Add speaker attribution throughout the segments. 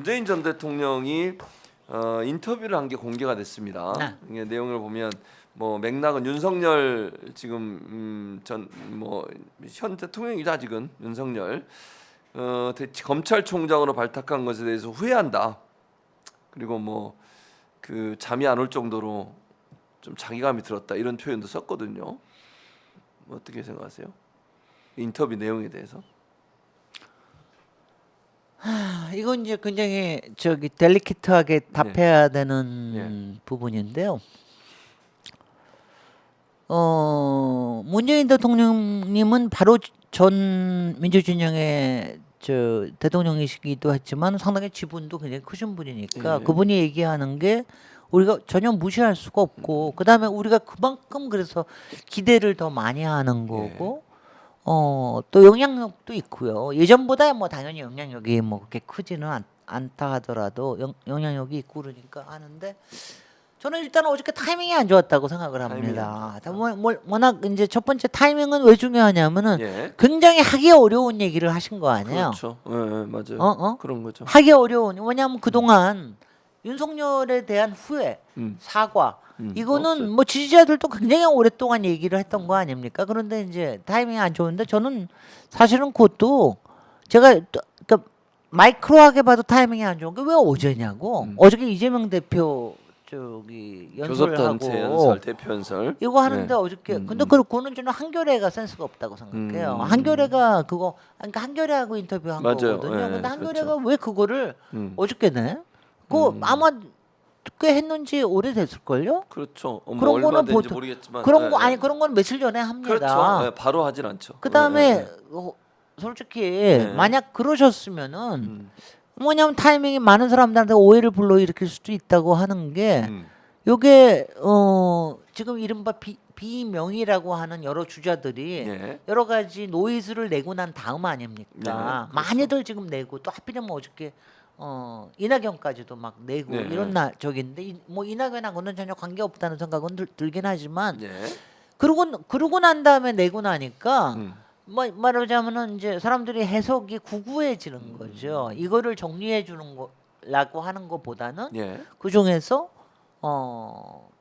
Speaker 1: 문재인 전 대통령이 인터뷰를 한 게 공개가 됐습니다.
Speaker 2: 네.
Speaker 1: 이게 내용을 보면 뭐 맥락은 윤석열 지금 전 뭐 현 대통령이죠 아직은 윤석열 검찰총장으로 발탁한 것에 대해서 후회한다. 그리고 뭐 그 잠이 안 올 정도로 좀 자괴감이 들었다 이런 표현도 썼거든요. 뭐 어떻게 생각하세요? 인터뷰 내용에 대해서?
Speaker 2: 이건 이제 굉장히 저기 델리케이트하게 답해야 되는 부분인데요. 문재인 대통령님은 바로 전 민주진영의 저 대통령이시기도 했지만 상당히 지분도 굉장히 크신 분이니까 그분이 얘기하는 게 우리가 전혀 무시할 수가 없고 그다음에 우리가 그만큼 그래서 기대를 더 많이 하는 거고 또 영향력도 있고요. 예전보다 뭐 당연히 영향력이 뭐 그렇게 크지는 않다 하더라도 영향력이 있고 그러니까 하는데 저는 일단 어저께 타이밍이 안 좋았다고 생각을 합니다. 워낙 이제 첫 번째 타이밍은 왜 중요하냐면은 굉장히 하기 어려운 얘기를 하신 거 아니에요.
Speaker 1: 그렇죠. 맞아요. 그런 거죠.
Speaker 2: 하기 어려운 왜냐하면 그동안 윤석열에 대한 후회, 사과 이거는
Speaker 1: 없어요.
Speaker 2: 뭐 지지자들도 굉장히 오랫동안 얘기를 했던 거 아닙니까? 그런데 이제 타이밍이 안 좋은데 저는 사실은 그것도 제가 그러니까 마이크로하게 봐도 타이밍이 안 좋은 게 왜 어제냐고. 어저께 이재명 대표 저기 연설을
Speaker 1: 교섭단체
Speaker 2: 하고
Speaker 1: 연설, 대표 연설
Speaker 2: 이거 하는데 어저께 근데 그거는 저는 한겨레가 센스가 없다고 생각해요. 한겨레가 그거 그러니까 한겨레하고 인터뷰한
Speaker 1: 맞아요.
Speaker 2: 거거든요. 근데 한겨레가
Speaker 1: 그렇죠.
Speaker 2: 왜 그거를 어저께 내? 그거 아마 꽤 했는지 오래됐을걸요?
Speaker 1: 그렇죠. 뭐
Speaker 2: 그런
Speaker 1: 얼마
Speaker 2: 거는
Speaker 1: 된지
Speaker 2: 보통
Speaker 1: 모르겠지만
Speaker 2: 그런 거 아니 그런 건 며칠 전에 합니다.
Speaker 1: 그렇죠. 바로 하진 않죠.
Speaker 2: 그다음에 솔직히 만약 그러셨으면은 뭐냐면 타이밍이 많은 사람들한테 오해를 불러일으킬 수도 있다고 하는 게 요게 지금 이른바 비명의라고 하는 여러 주자들이 여러 가지 노이즈를 내고 난 다음 아닙니까?
Speaker 1: 그렇죠.
Speaker 2: 많이들 지금 내고 또 하필이면 어저께 이낙연까지도 막 내고 이런 적인데 뭐 이낙연하고는 전혀 관계 없다는 생각은 들긴 하지만 그러고 난 다음에 내고 나니까 뭐 말하자면은 이제 사람들이 해석이 구구해지는 거죠. 이거를 정리해 주는 거라고 하는 것보다는 그 중에서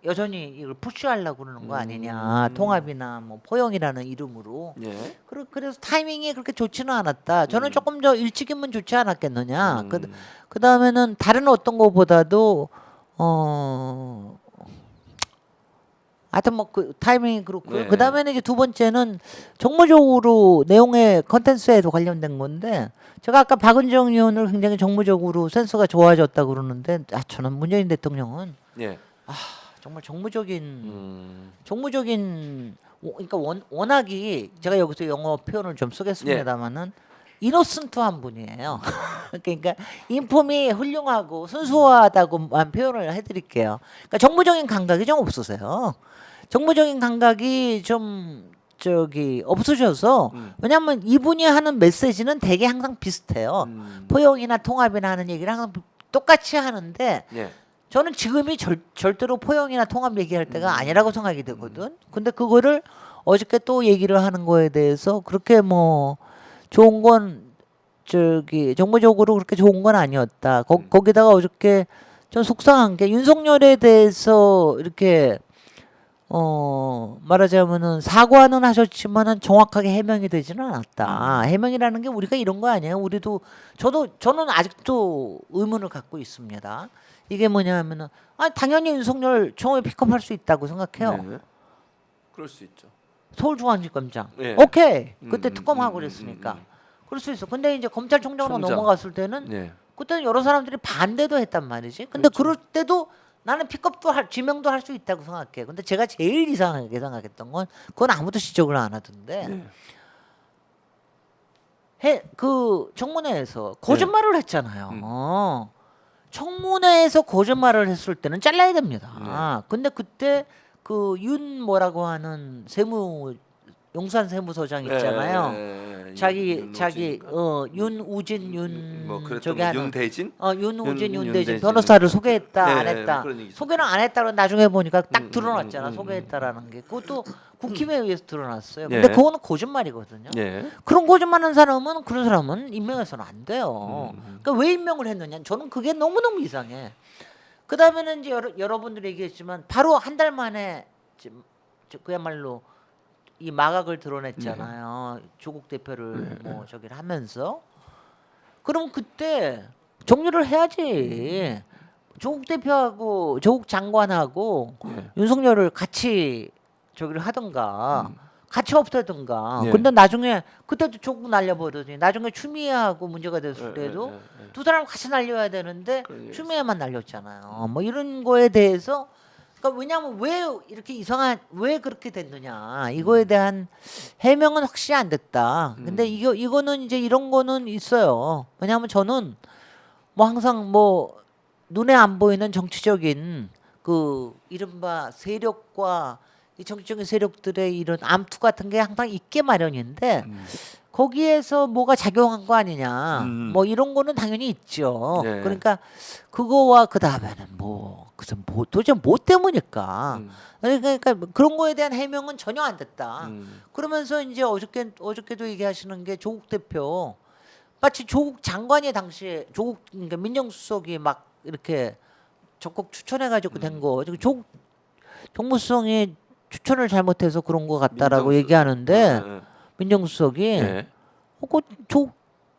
Speaker 2: 여전히 이걸 푸시하려고 그러는 거 아니냐. 통합이나 뭐 포용이라는 이름으로. 그래서 타이밍이 그렇게 좋지는 않았다. 저는 조금 더 일찍이면 좋지 않았겠느냐. 그 다음에는 다른 어떤 거보다도 하여튼 뭐 그 타이밍이 그렇고요. 그 다음에는 이제 두 번째는 정무적으로 내용의 컨텐츠에도 관련된 건데 제가 아까 박은정 의원을 굉장히 정무적으로 센스가 좋아졌다 그러는데 저는 문재인 대통령은 정말 정무적인 그러니까 워낙이 제가 여기서 영어 표현을 좀 쓰겠습니다만은 이노센트한 분이에요. 그러니까 인품이 훌륭하고 순수하다고만 표현을 해드릴게요. 그러니까 정무적인 감각이 좀 없으세요. 정무적인 감각이 좀 저기 없으셔서 왜냐하면 이분이 하는 메시지는 되게 항상 비슷해요. 포용이나 통합이나 하는 얘기를 항상 똑같이 하는데 저는 지금이 절대로 포용이나 통합 얘기할 때가 아니라고 생각이 되거든. 근데 그거를 어저께 또 얘기를 하는 거에 대해서 그렇게 뭐 좋은 건 저기 정무적으로 그렇게 좋은 건 아니었다. 거기다가 어저께 좀 속상한 게 윤석열에 대해서 이렇게 말하자면은 사과는 하셨지만은 정확하게 해명이 되지는 않았다. 해명이라는 게 우리가 이런 거 아니에요. 저는 아직도 의문을 갖고 있습니다. 이게 뭐냐면은 당연히 윤석열 총회 픽업할 수 있다고 생각해요.
Speaker 1: 그럴 수 있죠.
Speaker 2: 서울중앙지검장. 오케이. 그때 특검하고 그랬으니까. 그럴 수 있어. 근데 이제 검찰총장으로 넘어갔을 때는 그때는 여러 사람들이 반대도 했단 말이지. 근데 그럴 때도 나는 픽업도 지명도 할 수 있다고 생각해. 근데 제가 제일 이상하게 생각했던 건 그건 아무도 지적을 안 하던데. 그 청문회에서 거짓말을 했잖아요. 청문회에서 거짓말을 했을 때는 잘라야 됩니다. 근데 그때 그 윤 뭐라고 하는 용산 세무서장 있잖아요. 자기 윤우진
Speaker 1: 뭐
Speaker 2: 윤
Speaker 1: 그랬던
Speaker 2: 저기
Speaker 1: 거,
Speaker 2: 하는
Speaker 1: 윤대진?
Speaker 2: 윤우진
Speaker 1: 윤대진.
Speaker 2: 윤대진 변호사를 소개했다 안
Speaker 1: 네,
Speaker 2: 했다.
Speaker 1: 그런 얘기
Speaker 2: 소개는 안 했다고 나중에 보니까 딱 드러났잖아.
Speaker 1: 음.
Speaker 2: 소개했다라는 게. 그것도 국힘에 의해서 드러났어요. 근데
Speaker 1: 예.
Speaker 2: 그거는 거짓말이거든요.
Speaker 1: 예.
Speaker 2: 그런 거짓말하는 사람은 그런 사람은 임명해서는 안 돼요.
Speaker 1: 음.
Speaker 2: 그러니까 왜 임명을 했느냐? 저는 그게 너무너무 이상해. 그 다음에는 이제 여러분들이 얘기했지만 바로 한 달 만에 그야말로 이 마각을 드러냈잖아요. 조국 대표를 뭐 저기를 하면서. 그럼 그때 정리를 해야지. 조국 대표하고 조국 장관하고 윤석열을 같이 저기를 하든가 같이 없애든가.
Speaker 1: 예.
Speaker 2: 근데 나중에 그때도 조국 날려버리더니 나중에 추미애하고 문제가 됐을 때도 두 사람 같이 날려야 되는데
Speaker 1: 그런 얘기
Speaker 2: 추미애만 날렸잖아요. 뭐 이런 거에 대해서 그러니까 왜냐하면 왜 이렇게 왜 그렇게 됐느냐 이거에 대한 해명은 확실히 안 됐다. 근데 이거는 이제 이런 거는 있어요. 왜냐하면 저는 뭐 항상 뭐 눈에 안 보이는 정치적인 그 이른바 세력과 이 정치적인 세력들의 이런 암투 같은 게 항상 있게 마련인데 거기에서 뭐가 작용한 거 아니냐 뭐 이런 거는 당연히 있죠.
Speaker 1: 네.
Speaker 2: 그러니까 그거와 그 다음에는 뭐 그래서 뭐 도대체 뭐 때문일까? 그러니까 그런 거에 대한 해명은 전혀 안 됐다. 그러면서 이제 어저께도 얘기하시는 게 조국 대표 마치 조국 장관이 당시에 그러니까 민정수석이 막 이렇게 적극 추천해가지고 된 거. 조국 정무수석이 추천을 잘못해서 그런 거 같다라고 얘기하는데 민정수석이
Speaker 1: 예.
Speaker 2: 그 조국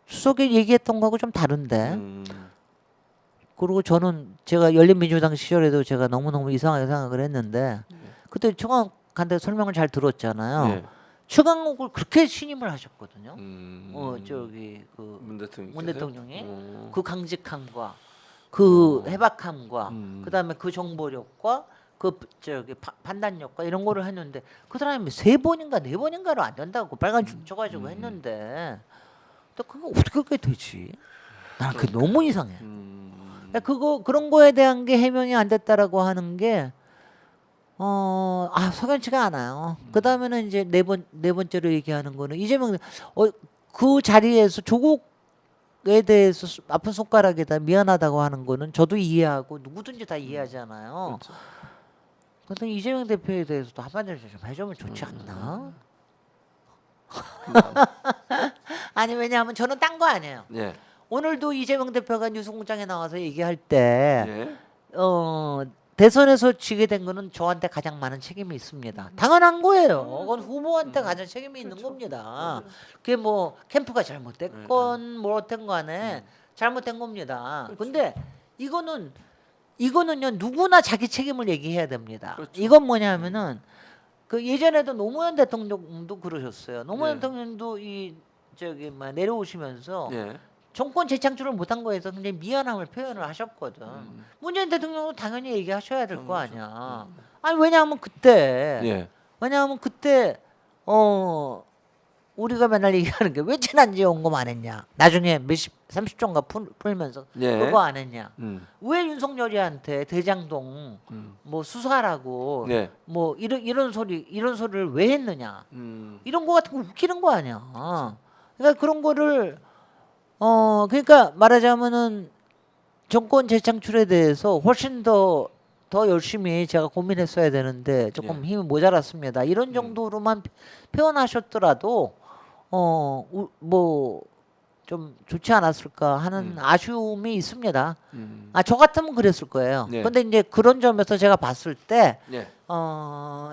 Speaker 2: 수석이 얘기했던 거하고 좀 다른데. 그리고 저는 제가 열린민주당 시절에도 제가 너무너무 이상하게 생각을 했는데 그때 청와대 설명을 잘 들었잖아요.
Speaker 1: 예.
Speaker 2: 최강욱을 그렇게 신임을 하셨거든요. 저기 그
Speaker 1: 문
Speaker 2: 문 대통령이
Speaker 1: 어.
Speaker 2: 그 강직함과 그 해박함과 그다음에 그 정보력과 그 저기 판단력과 이런 거를 했는데 그 사람이 3번인가 4번인가로 안 된다고 빨간 줄 쳐가지고 했는데 또 그거 어떻게 그렇게 되지? 나는 그게 너무 이상해. 그러니까 그런 거에 대한 게 해명이 안 됐다라고 하는 게 석연치가 않아요. 그 다음에는 이제 네 번째로 얘기하는 거는 이재명 그 자리에서 조국에 대해서 아픈 손가락에다 미안하다고 하는 거는 저도 이해하고 누구든지 다 이해하잖아요.
Speaker 1: 그렇죠.
Speaker 2: 그래서 이재명 대표에 대해서도 한마디로 좀 해주면 좋지 않나? 아니 왜냐하면 저는 딴 거 아니에요.
Speaker 1: 예.
Speaker 2: 오늘도 이재명 대표가 뉴스공장에 나와서 얘기할 때
Speaker 1: 예.
Speaker 2: 대선에서 지게 된 거는 저한테 가장 많은 책임이 있습니다. 당연한 거예요. 그건 후보한테 가장 책임이 있는 겁니다. 그게 뭐 캠프가 잘못됐건 뭐 어떤 간에 잘못된 겁니다. 근데 이거는요 누구나 자기 책임을 얘기해야 됩니다.
Speaker 1: 그렇죠.
Speaker 2: 이건 뭐냐면은 그 예전에도 노무현 대통령도 그러셨어요. 노무현
Speaker 1: 네.
Speaker 2: 대통령도 내려오시면서
Speaker 1: 예.
Speaker 2: 정권 재창출을 못한 거에서 굉장히 미안함을 표현을 하셨거든. 문재인 대통령도 당연히 얘기하셔야 될 거 아니야. 아니 왜냐하면 그때
Speaker 1: 예.
Speaker 2: 우리가 맨날 얘기하는 게 왜 재난지원금 안 했냐. 나중에 30조인가 풀면서
Speaker 1: 예.
Speaker 2: 그거 안 했냐.
Speaker 1: 음.
Speaker 2: 왜 윤석열이한테 대장동 뭐 수사라고
Speaker 1: 예.
Speaker 2: 뭐 이런 소리를 왜 했느냐. 이런 거 같은 거 웃기는 거 아니야. 그러니까 그런 거를 그러니까 말하자면은 정권 재창출에 대해서 훨씬 더 열심히 제가 고민했어야 되는데 조금 힘이 모자랐습니다. 이런 정도로만 표현하셨더라도 뭐 좀 좋지 않았을까 하는 아쉬움이 있습니다. 저 같으면 그랬을 거예요.
Speaker 1: 네.
Speaker 2: 근데 이제 그런 점에서 제가 봤을 때
Speaker 1: 예.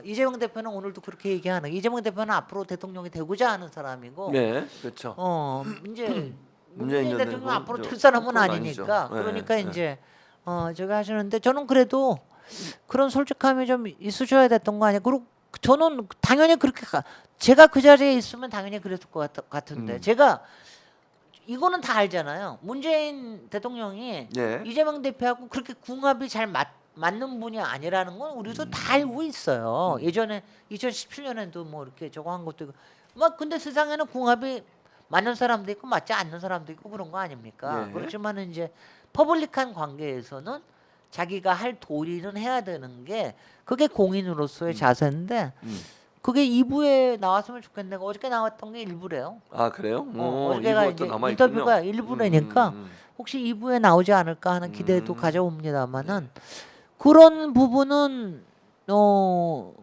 Speaker 2: 이재명 대표는 오늘도 그렇게 얘기하는 이재명 대표는 앞으로 대통령이 되고자 하는 사람이고
Speaker 1: 네. 그렇죠.
Speaker 2: 이제
Speaker 1: 문재인
Speaker 2: 문재인 대통령
Speaker 1: 대통령은
Speaker 2: 앞으로
Speaker 1: 저-
Speaker 2: 될 사람은
Speaker 1: 그건
Speaker 2: 아니니까
Speaker 1: 아니죠. 네,
Speaker 2: 그러니까
Speaker 1: 네.
Speaker 2: 이제 제가 하시는데 저는 그래도 그런 솔직함이 좀 있으셔야 됐던 거 아니에요. 그리고 저는 당연히 그렇게 제가 그 자리에 있으면 당연히 그랬을 것 같은데 제가 이거는 다 알잖아요. 문재인 대통령이
Speaker 1: 예.
Speaker 2: 이재명 대표하고 그렇게 궁합이 잘 맞는 분이 아니라는 건 우리도 다 알고 있어요. 예전에 2017년에도 뭐 이렇게 저거 한 것도 있고 막 근데 세상에는 궁합이 맞는 사람도 있고 맞지 않는 사람도 있고 그런 거 아닙니까?
Speaker 1: 예.
Speaker 2: 그렇지만 이제 퍼블릭한 관계에서는 자기가 할 도리는 해야 되는 게 그게 공인으로서의 자세인데 그게 2부에 나왔으면 좋겠는데 어저께 나왔던 게 1부래요.
Speaker 1: 아 그래요?
Speaker 2: 어저께가
Speaker 1: 이거 또
Speaker 2: 이제
Speaker 1: 남아
Speaker 2: 인터뷰가
Speaker 1: 있군요.
Speaker 2: 1부라니까 혹시 2부에 나오지 않을까 하는 기대도 가져옵니다만은
Speaker 1: 네.
Speaker 2: 그런 부분은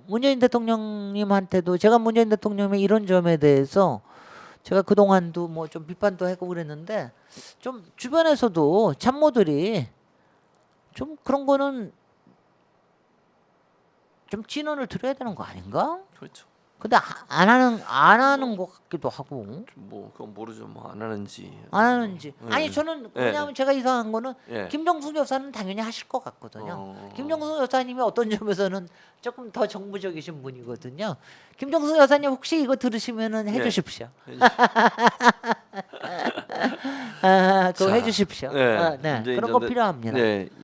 Speaker 2: 문재인 대통령님한테도 제가 문재인 대통령의 이런 점에 대해서 제가 그동안도 뭐 좀 비판도 하고 그랬는데 좀 주변에서도 참모들이 좀 그런 거는 좀 진언을 드려야 되는 거 아닌가?
Speaker 1: 그렇죠.
Speaker 2: 근데 안 하는 것 같기도 하고
Speaker 1: 뭐 그건 모르죠. 뭐 안 하는지.
Speaker 2: 안 하는지
Speaker 1: 네.
Speaker 2: 아니 저는
Speaker 1: 네.
Speaker 2: 왜냐하면 제가 이상한 거는
Speaker 1: 예.
Speaker 2: 김정숙 여사는 당연히 하실 것 같거든요. 김정숙 여사님이 어떤 점에서는 조금 더 정부적이신 분이거든요. 김정숙 여사님 혹시 이거 들으시면은 해주십시오. 그거
Speaker 1: 자,
Speaker 2: 해주십시오.
Speaker 1: 네.
Speaker 2: 네.
Speaker 1: 문재인
Speaker 2: 그런 거
Speaker 1: 전 대-
Speaker 2: 필요합니다.
Speaker 1: 네.